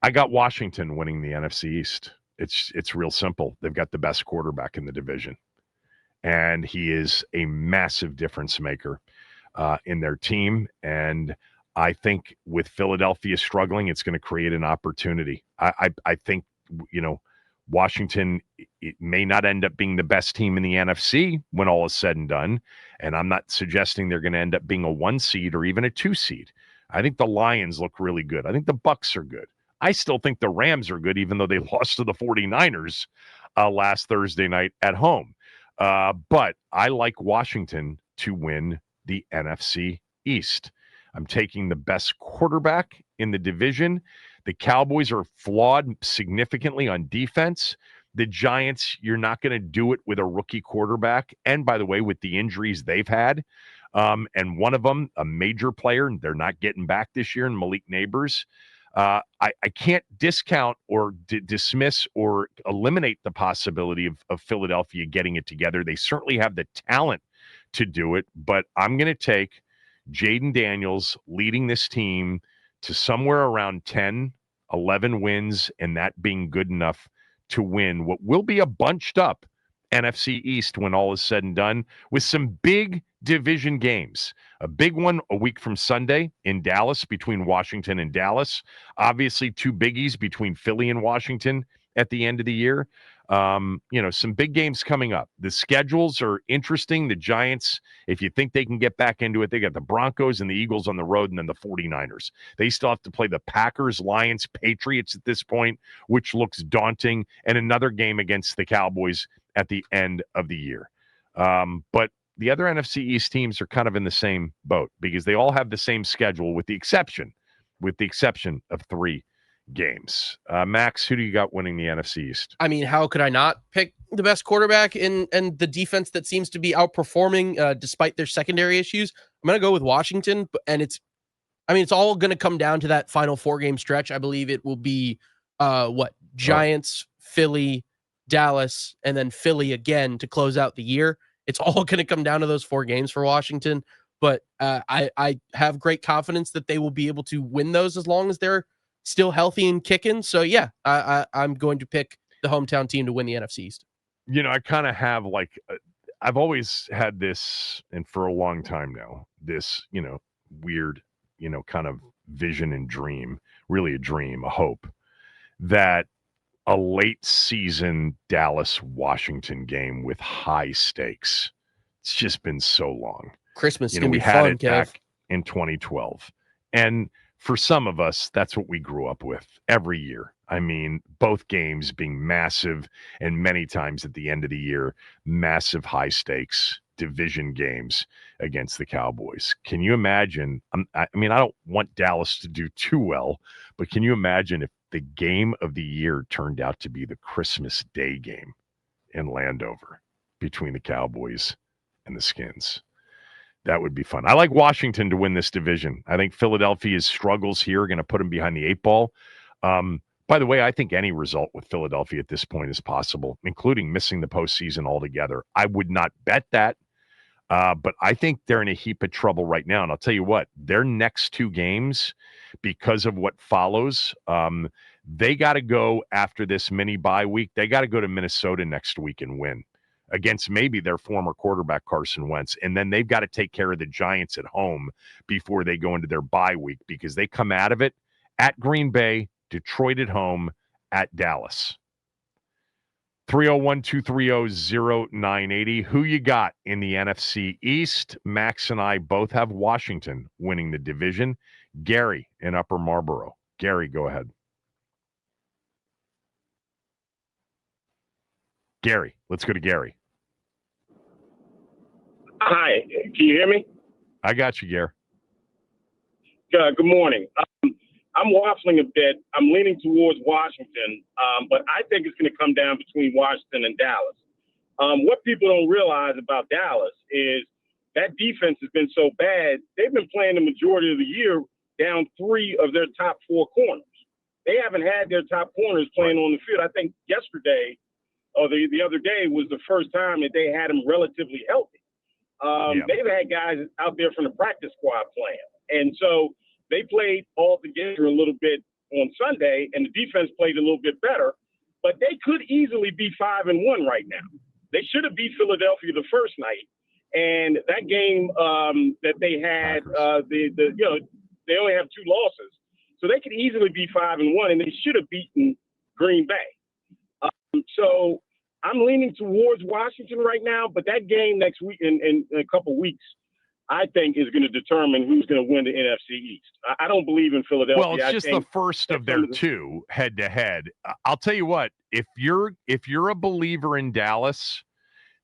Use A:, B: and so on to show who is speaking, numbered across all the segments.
A: I got Washington winning the NFC East. It's real simple. They've got the best quarterback in the division, and he is a massive difference maker in their team. And I think with Philadelphia struggling, it's going to create an opportunity. I think, Washington, it may not end up being the best team in the NFC when all is said and done. And I'm not suggesting they're going to end up being a 1 seed or even a 2 seed. I think the Lions look really good. I think the Bucks are good. I still think the Rams are good, even though they lost to the 49ers last Thursday night at home. But I like Washington to win the NFC East. I'm taking the best quarterback in the division. The Cowboys are flawed significantly on defense. The Giants, you're not going to do it with a rookie quarterback. And by the way, with the injuries they've had, and one of them, a major player, they're not getting back this year, and Malik Neighbors. I can't discount or dismiss or eliminate the possibility of Philadelphia getting it together. They certainly have the talent to do it, but I'm going to take Jaden Daniels leading this team to somewhere around 10, 11 wins, and that being good enough to win what will be a bunched up NFC East when all is said and done, with some big division games. A big one a week from Sunday in Dallas between Washington and Dallas. Obviously, 2 biggies between Philly and Washington at the end of the year. Some big games coming up. The schedules are interesting. The Giants, if you think they can get back into it, they got the Broncos and the Eagles on the road, and then the 49ers. They still have to play the Packers, Lions, Patriots at this point, which looks daunting, and another game against the Cowboys at the end of the year. But the other NFC East teams are kind of in the same boat because they all have the same schedule with the exception of 3 games. Max, who do you got winning the NFC East?
B: I mean, how could I not pick the best quarterback and the defense that seems to be outperforming despite their secondary issues? I'm going to go with Washington, and it's all going to come down to that final 4-game stretch. I believe it will be Giants, Philly, Dallas, and then Philly again to close out the year. It's all going to come down to those 4 games for Washington, but I have great confidence that they will be able to win those as long as they're still healthy and kicking. So yeah, I'm going to pick the hometown team to win the NFC East.
A: I kind of have I've always had this, and for a long time now, this, weird, kind of vision and dream, really a dream, a hope, that a late season Dallas-Washington game with high stakes. It's just been so long.
B: Christmas can
A: we
B: be
A: had
B: fun,
A: it
B: Kev.
A: back in 2012. And for some of us, that's what we grew up with every year. I mean, both games being massive, and many times at the end of the year, massive high stakes division games against the Cowboys. Can you imagine? I don't want Dallas to do too well, but can you imagine if the game of the year turned out to be the Christmas Day game in Landover between the Cowboys and the Skins? That would be fun. I like Washington to win this division. I think Philadelphia's struggles here are going to put them behind the 8 ball. By the way, I think any result with Philadelphia at this point is possible, including missing the postseason altogether. I would not bet that, but I think they're in a heap of trouble right now. And I'll tell you what, their next 2 games, because of what follows, they got to go after this mini bye week. They got to go to Minnesota next week and win against maybe their former quarterback, Carson Wentz. And then they've got to take care of the Giants at home before they go into their bye week, because they come out of it at Green Bay, Detroit at home, at Dallas. 301-230-0980. Who you got in the NFC East? Max and I both have Washington winning the division. Gary in Upper Marlboro. Gary, go ahead. Gary, let's go to Gary.
C: Hi, can you hear me?
A: I got you, Gary.
C: Good morning. I'm waffling a bit. I'm leaning towards Washington, but I think it's going to come down between Washington and Dallas. What people don't realize about Dallas is that defense has been so bad. They've been playing the majority of the year down 3 of their top 4 corners. They haven't had their top corners playing on the field. I think yesterday or the other day was the first time that they had them relatively healthy. They've had guys out there from the practice squad playing. And so they played all together a little bit on Sunday, and the defense played a little bit better. But they could easily be 5-1 right now. They should have beat Philadelphia the first night, and that game that they had, they only have 2 losses, so they could easily be 5-1, and they should have beaten Green Bay. So I'm leaning towards Washington right now, but that game next week, in a couple weeks, I think is going to determine who's going to win the NFC East. I don't believe in Philadelphia.
A: Well, it's just the first of their 2 head-to-head. I'll tell you what, if you're a believer in Dallas,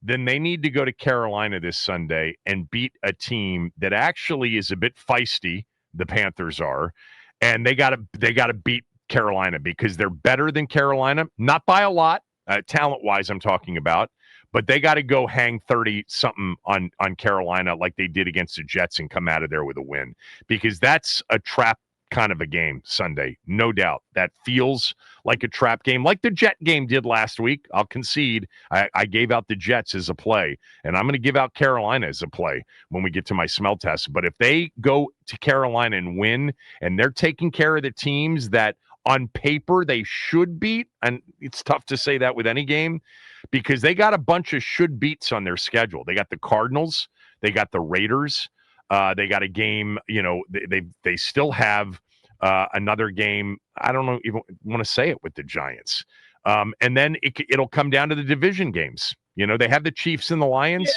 A: then they need to go to Carolina this Sunday and beat a team that actually is a bit feisty, the Panthers are, and they got to beat Carolina because they're better than Carolina, not by a lot, talent-wise I'm talking about. But they got to go hang 30-something on Carolina like they did against the Jets and come out of there with a win, because that's a trap kind of a game Sunday, no doubt. That feels like a trap game, like the Jet game did last week. I'll concede. I gave out the Jets as a play, and I'm going to give out Carolina as a play when we get to my smell test. But if they go to Carolina and win, and they're taking care of the teams that on paper they should beat, and it's tough to say that with any game, because they got a bunch of should beats on their schedule. They got the Cardinals, they got the Raiders, they got a game, they still have another game. I don't know even want to say it with the Giants. And then it'll come down to the division games. They have the Chiefs and the Lions,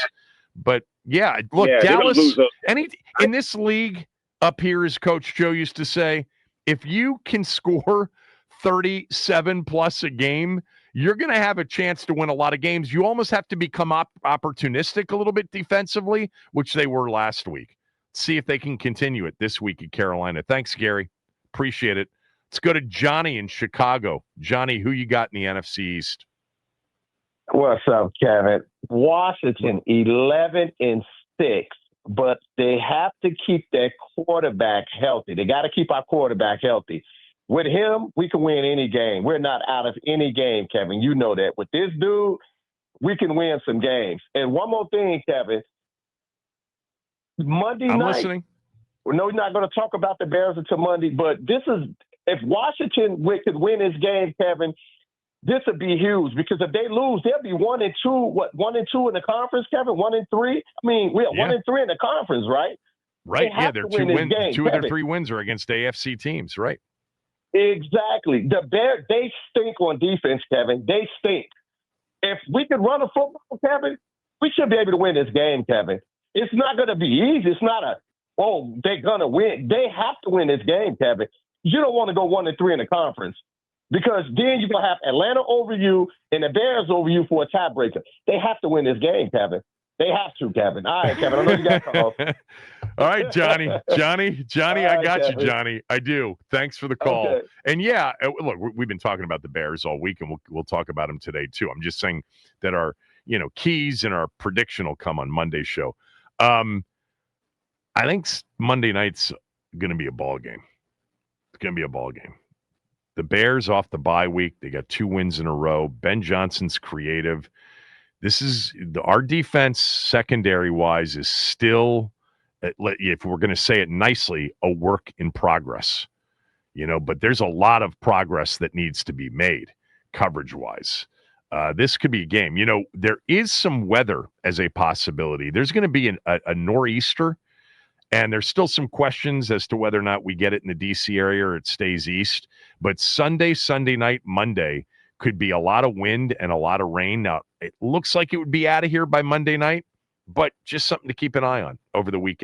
A: but look, Dallas, in this league up here, as Coach Joe used to say, if you can score 37 plus a game, you're going to have a chance to win a lot of games. You almost have to become opportunistic a little bit defensively, which they were last week. See if they can continue it this week at Carolina. Thanks, Gary. Appreciate it. Let's go to Johnny in Chicago. Johnny, who you got in the NFC East?
D: What's up, Kevin? Washington 11-6, but they have to keep their quarterback healthy. They got to keep our quarterback healthy. With him, we can win any game. We're not out of any game, Kevin. You know that. With this dude, we can win some games. And one more thing, Kevin. Monday night.
A: I'm listening.
D: No, we're not going to talk about the Bears until Monday, but this is – if Washington could win this game, Kevin, this would be huge, because if they lose, they'll be 1-2. What, 1-2 in the conference, Kevin? 1-3? I mean, we're 1-3 in the conference, right?
A: Right. Yeah, they're 2 wins. 2 of their 3 wins are against AFC teams, right?
D: Exactly. The Bears, they stink on defense, Kevin. They stink. If we could run a football, Kevin, we should be able to win this game, Kevin. It's not going to be easy. It's not they're going to win. They have to win this game, Kevin. You don't want to go 1-3 in the conference, because then you're going to have Atlanta over you and the Bears over you for a tiebreaker. They have to win this game, Kevin. They have to, Kevin. All right, Kevin. I know you got to call.
A: All right, Johnny. I got Kevin. You, Johnny. I do. Thanks for the call. Okay. And look, we've been talking about the Bears all week, and we'll talk about them today too. I'm just saying that our keys and our prediction will come on Monday's show. I think Monday night's going to be a ball game. It's going to be a ball game. The Bears off the bye week. They got 2 wins in a row. Ben Johnson's creative. This is our defense, secondary wise, is still, if we're going to say it nicely, a work in progress. But there's a lot of progress that needs to be made coverage wise. This could be a game. There is some weather as a possibility. There's going to be a nor'easter, and there's still some questions as to whether or not we get it in the D.C. area or it stays east. But Sunday night, Monday could be a lot of wind and a lot of rain. Now, it looks like it would be out of here by Monday night, but just something to keep an eye on over the weekend.